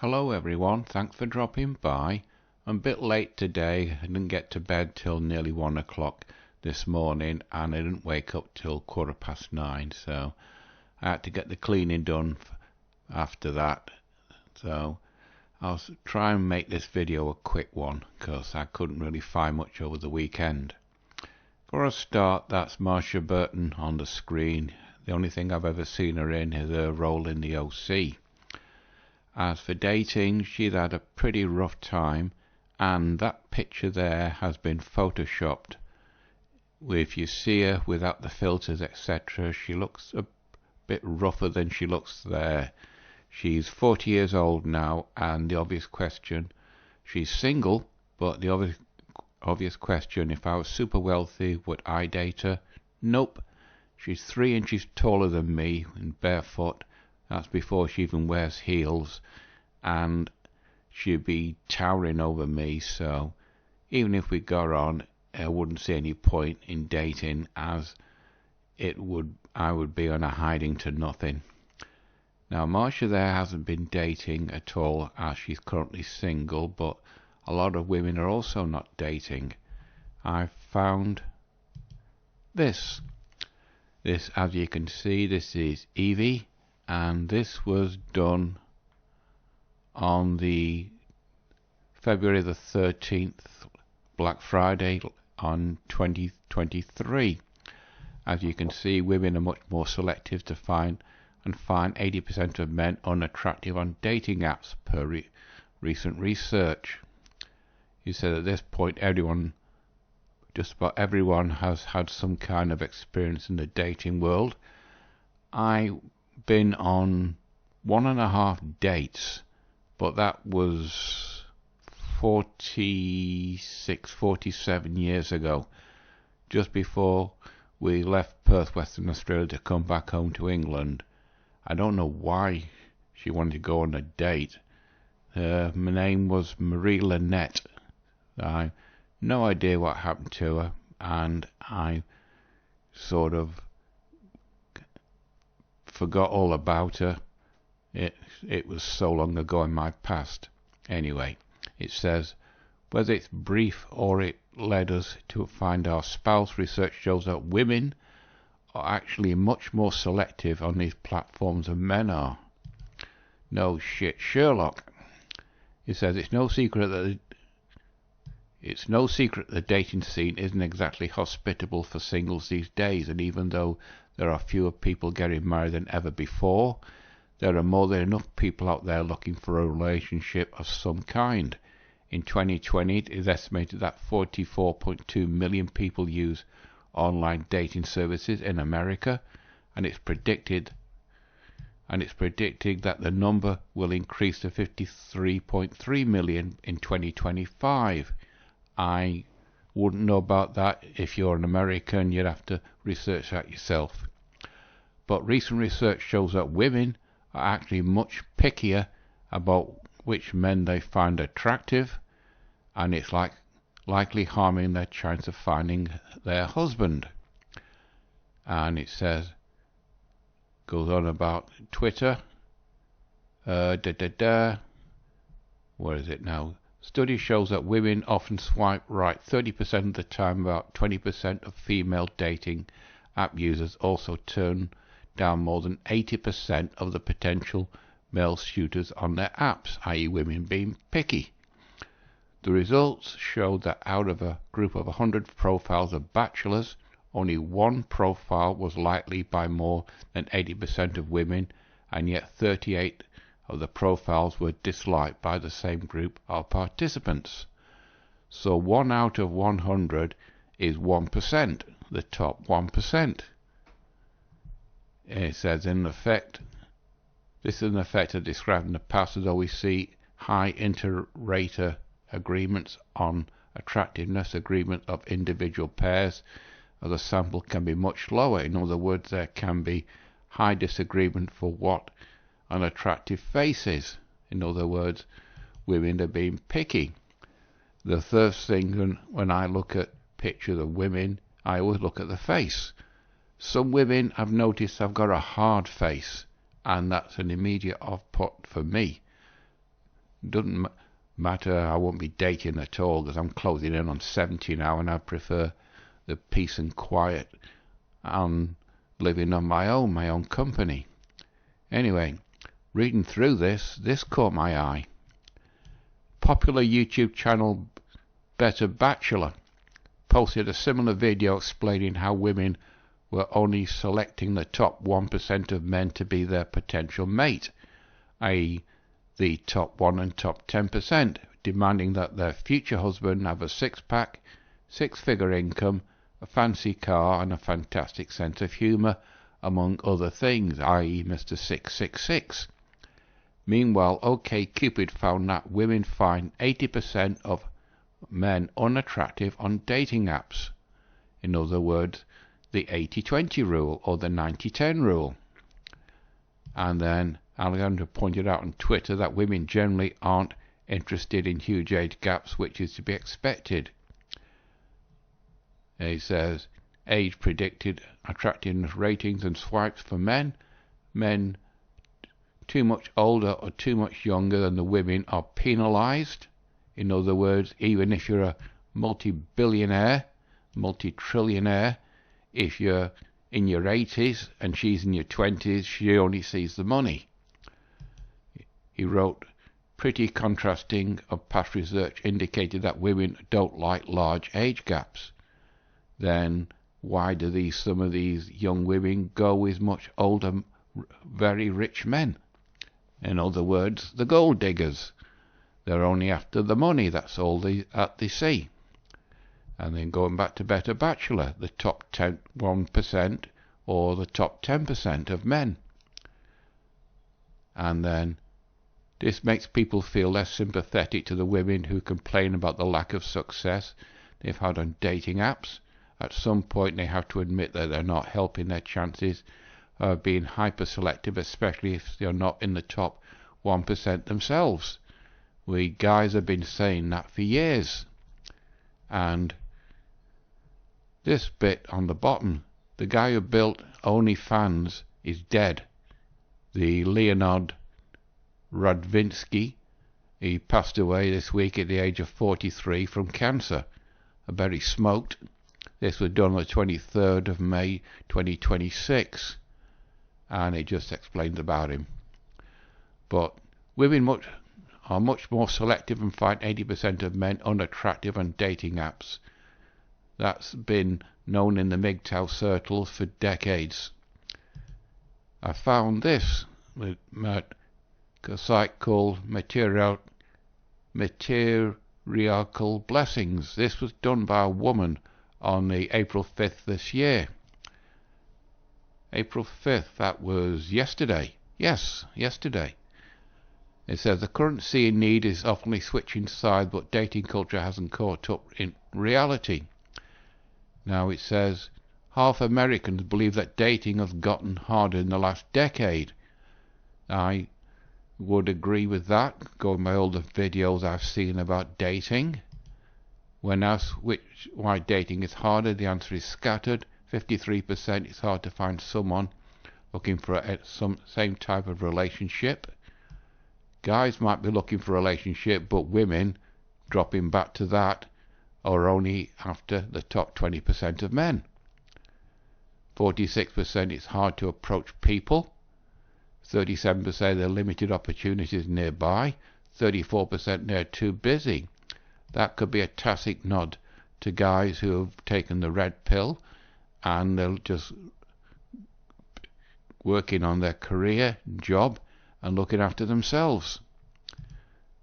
Hello everyone, thanks for dropping by. I'm a bit late today. I didn't get to bed till nearly 1 o'clock this morning and I didn't wake up till 9:15, so I had to get the cleaning done after that. So I'll try and make this video a quick one because I couldn't really find much over the weekend. For a start, that's Marsha Burton on the screen. The only thing I've ever seen her in is her role in the OC. As for dating, she's had a pretty rough time, and that picture there has been photoshopped. If you see her without the filters, etc., she looks a bit rougher than she looks there. She's 40 years old now, and the obvious question, she's single, but the obvious question, if I was super wealthy, would I date her? Nope. She's 3 inches taller than me and barefoot. That's before she even wears heels, and she'd be towering over me, so even if we got on, I wouldn't see any point in dating, as I would be on a hiding to nothing. Now, Marsha there hasn't been dating at all, as she's currently single, but a lot of women are also not dating. I found this. This, as you can see, this is Evie. And this was done on the February the 13th, Black Friday on 2023. As you can see, women are much more selective to find 80% of men unattractive on dating apps per recent research. You said at this point just about everyone has had some kind of experience in the dating world. I've been on 1.5 dates, but that was 47 years ago, just before we left Perth, Western Australia to come back home to England. I don't know why she wanted to go on a date. My name was Marie Lynette. I have no idea what happened to her, and I sort of forgot all about her. It was so long ago in my past. Anyway, it says, whether it's brief or it led us to find our spouse, research shows that women are actually much more selective on these platforms than men are. No shit, Sherlock. It says it's no secret that the dating scene isn't exactly hospitable for singles these days, and even though there are fewer people getting married than ever before, there are more than enough people out there looking for a relationship of some kind. In 2020, it is estimated that 44.2 million people use online dating services in America, and it's predicted that the number will increase to 53.3 million in 2025. I wouldn't know about that. If you're an American, you'd have to research that yourself. But recent research shows that women are actually much pickier about which men they find attractive, and it's likely harming their chance of finding their husband. And it goes on about Twitter. Where is it now? Study shows that women often swipe right 30% of the time. About 20% of female dating app users also turn down more than 80% of the potential male suitors on their apps, i.e. women being picky. The results showed that out of a group of 100 profiles of bachelors, only one profile was likely by more than 80% of women, and yet 38 of the profiles were disliked by the same group of participants. So 1 out of 100 is 1%, the top 1%. It says, this is an effect described in the past, as though we see high inter-rater agreements on attractiveness, agreement of individual pairs, as the sample can be much lower. In other words, there can be high disagreement for what an attractive face is. In other words, women are being picky. The first thing when I look at pictures of women, I always look at the face. Some women, I've noticed, have got a hard face, and that's an immediate off-put for me. Doesn't matter, I won't be dating at all because I'm closing in on 70 now, and I prefer the peace and quiet and living on my own company. Anyway, reading through this caught my eye. Popular YouTube channel Better Bachelor posted a similar video explaining how women were only selecting the top 1% of men to be their potential mate, i.e. the top 1 and top 10%, demanding that their future husband have a six-pack, six-figure income, a fancy car and a fantastic sense of humour, among other things, i.e. Mr. 666. Meanwhile, OkCupid found that women find 80% of men unattractive on dating apps. In other words, the 80-20 rule or the 90-10 rule. And then Alexandra pointed out on Twitter that women generally aren't interested in huge age gaps, which is to be expected. He says, age predicted attractiveness ratings and swipes for men. Men too much older or too much younger than the women are penalised. In other words, even if you're a multi-billionaire, multi-trillionaire, if you're in your 80s and she's in your 20s, she only sees the money. He wrote, pretty contrasting of past research indicated that women don't like large age gaps. Then why do some of these young women go with much older, very rich men? In other words, the gold diggers. They're only after the money, that's all they see. And then going back to Better Bachelor, the top 1% or the top 10% of men. And then this makes people feel less sympathetic to the women who complain about the lack of success they've had on dating apps. At some point they have to admit that they're not helping their chances of being hyper-selective, especially if they're not in the top 1% themselves. We guys have been saying that for years. And this bit on the bottom, the guy who built OnlyFans is dead. The Leonard Radvinsky, he passed away this week at the age of 43 from cancer. I bet he smoked. This was done on the 23rd of May 2026, and it just explains about him. But women are much more selective and find 80% of men unattractive on dating apps. That's been known in the MGTOW circles for decades. I found this with a site called Material Blessings. This was done by a woman on the April 5th this year. April 5th, that was yesterday. Yes, yesterday. It says the current seeing need is often switching sides, but dating culture hasn't caught up in reality. Now it says half Americans believe that dating has gotten harder in the last decade. I would agree with that, going by all the videos I've seen about dating. When asked why dating is harder, the answer is scattered. 53% it's hard to find someone looking for some same type of relationship. Guys might be looking for a relationship, but women, dropping back to that, are only after the top 20% of men. 46% it's hard to approach people. 37% there are limited opportunities nearby. 34% they're too busy. That could be a tacit nod to guys who have taken the red pill and they're just working on their career, job, and looking after themselves.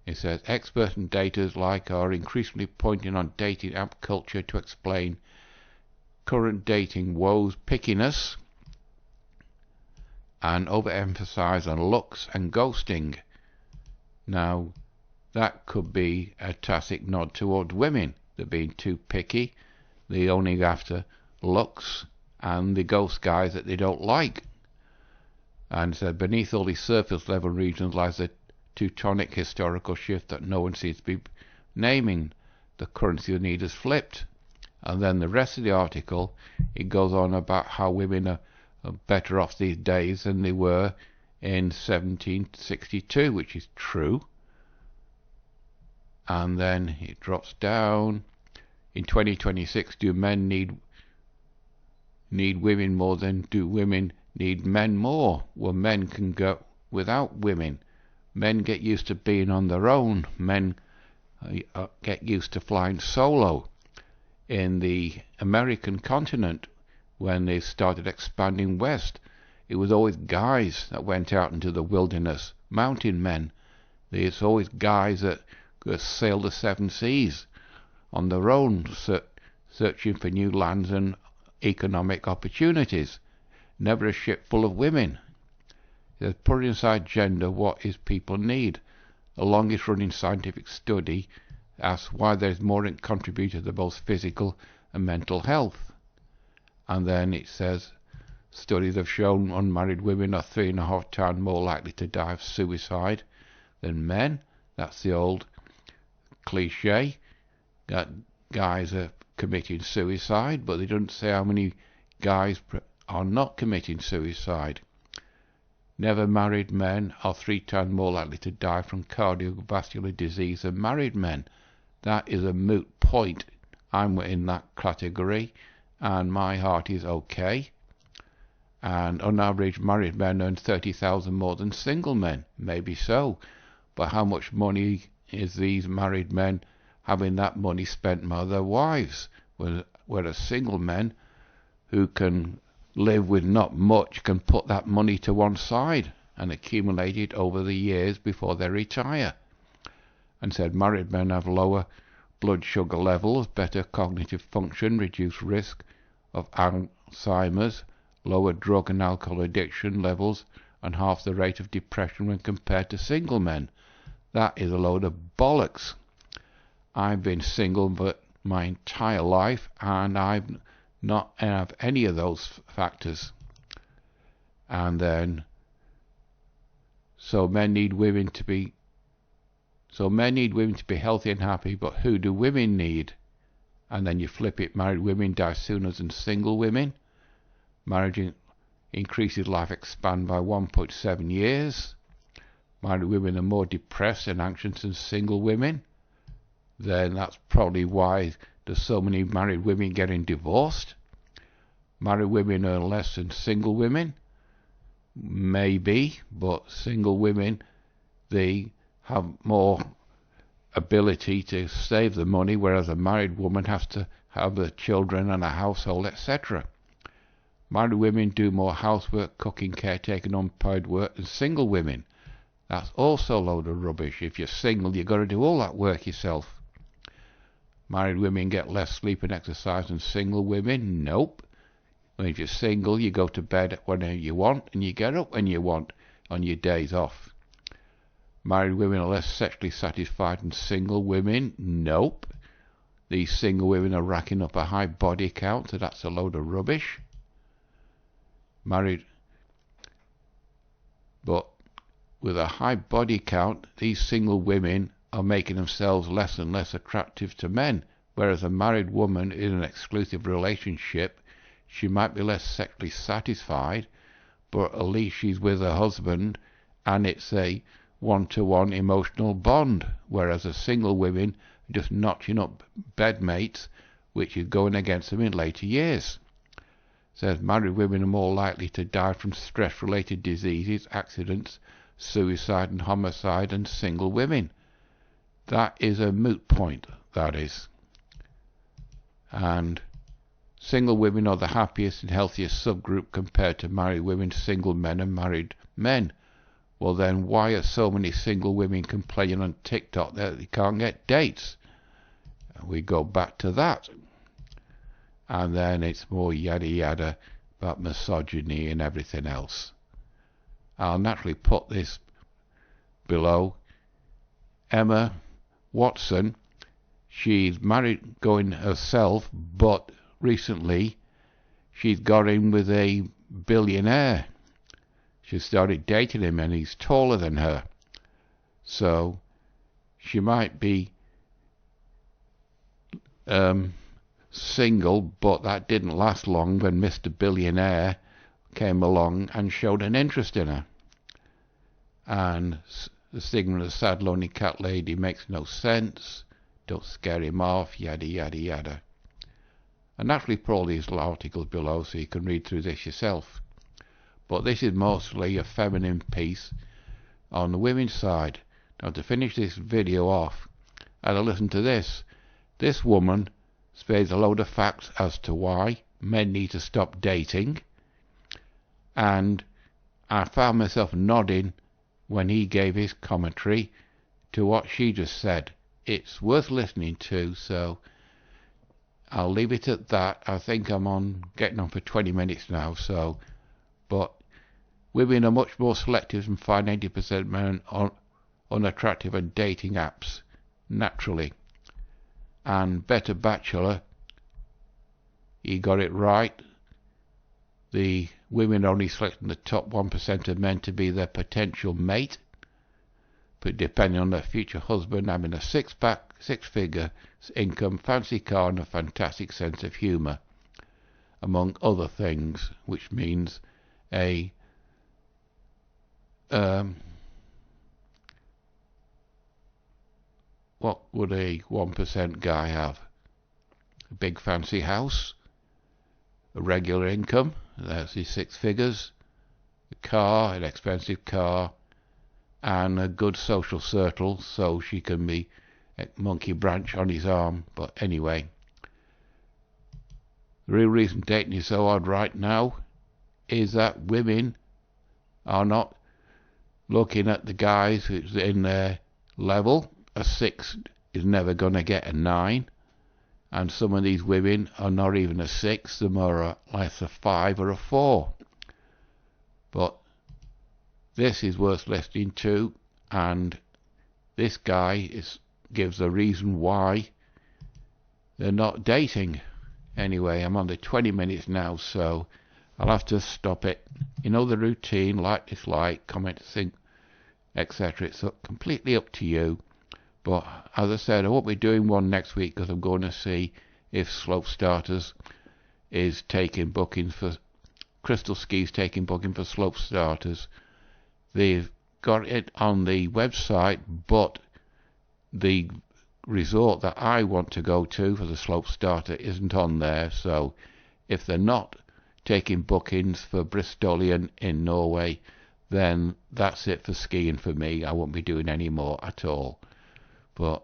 It says experts and daters alike are increasingly pointing on dating app culture to explain current dating woes, pickiness, and overemphasize on looks and ghosting. Now, that could be a tacit nod towards women. They're being too picky. They only go after looks and the ghost guys that they don't like. And so beneath all these surface level regions lies a Teutonic historical shift that no one seems to be naming. The currency of need is flipped. And then the rest of the article, it goes on about how women are better off these days than they were in 1762, which is true. And then it drops down. In 2026, do men need women more than do women need men more? Well, men can go without women. Men get used to being on their own. Men get used to flying solo. In the American continent, when they started expanding west, it was always guys that went out into the wilderness, mountain men. There's always guys that sail the seven seas on their own, searching for new lands and economic opportunities. Never a ship full of women. There's putting aside gender, what is people need? The longest running scientific study asks why there's more contributed to both physical and mental health. And then it says studies have shown unmarried women are 3.5 times more likely to die of suicide than men. That's the old cliche that guys are committing suicide, but they don't say how many guys are not committing suicide. Never married men are 3 times more likely to die from cardiovascular disease than married men. That is a moot point. I'm in that category, and my heart is okay. And on average, married men earn 30,000 more than single men. Maybe so, but how much money is these married men having that money spent by their wives? Whereas single men who can live with not much can put that money to one side and accumulate it over the years before they retire. And said married men have lower blood sugar levels, better cognitive function, reduced risk of Alzheimer's, lower drug and alcohol addiction levels, and half the rate of depression when compared to single men. That is a load of bollocks. I've been single but my entire life, and I've not have any of those factors. And then so men need women to be healthy and happy, but who do women need? And then you flip it, married women die sooner than single women. Marriage increases life expand by 1.7 years. Married women are more depressed and anxious than single women. Then that's probably why there's so many married women getting divorced. Married women earn less than single women. Maybe, but single women, they have more ability to save the money, whereas a married woman has to have the children and a household, etc. Married women do more housework, cooking, caretaking, unpaid work than single women. That's also a load of rubbish. If you're single, you've got to do all that work yourself. Married women get less sleep and exercise than single women. Nope. When you're single, you go to bed whenever you want and you get up when you want on your days off. Married women are less sexually satisfied than single women. Nope. These single women are racking up a high body count, so that's a load of rubbish. But with a high body count, these single women are making themselves less and less attractive to men, whereas a married woman in an exclusive relationship, she might be less sexually satisfied, but at least she's with her husband and it's a one-to-one emotional bond, whereas a single woman are just notching up bedmates, which is going against them in later years. Says married women are more likely to die from stress-related diseases, accidents, suicide and homicide than single women. That is a moot point, that is. And single women are the happiest and healthiest subgroup compared to married women, single men and married men. Well then, why are so many single women complaining on TikTok that they can't get dates? We go back to that. And then it's more yada yada about misogyny and everything else. I'll naturally put this below. Emma Watson, she's married going herself, but recently she's got in with a billionaire. She started dating him and he's taller than her. So she might be single, but that didn't last long when Mr. Billionaire came along and showed an interest in her. And The stigma of the sad lonely cat lady makes no sense. Don't scare him off, yada yada yada. And naturally put all these articles below so you can read through this yourself. But this is mostly a feminine piece on the women's side. Now to finish this video off, I had to listen to this. This woman spares a load of facts as to why men need to stop dating, and I found myself nodding when he gave his commentary to what she just said. It's worth listening to, so I'll leave it at that. I think I'm getting on for 20 minutes now, so, but women are much more selective and find 80% men unattractive on dating apps, naturally. And Better Bachelor, he got it right. The women are only selecting the top 1% of men to be their potential mate, but depending on their future husband having a six-pack, six-figure income, fancy car and a fantastic sense of humour, among other things, which means a what would a 1% guy have? A big fancy house, a regular income, that's his six figures, a car, an expensive car, and a good social circle so she can be a monkey branch on his arm. But anyway, the real reason dating is so hard right now is that women are not looking at the guys who's in their level. A 6 is never going to get a 9, and some of these women are not even a 6, some are like a 5 or a 4. But this is worth listening to, and this guy gives a reason why they're not dating. Anyway, I'm on the 20 minutes now, so I'll have to stop it. You know the routine, like, dislike, comment, think, etc. It's completely up to you. But as I said, I won't be doing one next week because I'm going to see if Slope Starters is taking bookings for Crystal Ski's taking booking for Slope Starters. They've got it on the website, but the resort that I want to go to for the Slope Starter isn't on there. So if they're not taking bookings for Bristolian in Norway, then that's it for skiing for me. I won't be doing any more at all. But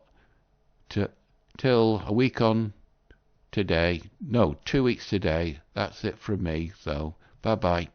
till a week on today, no, 2 weeks today, that's it from me. So bye bye.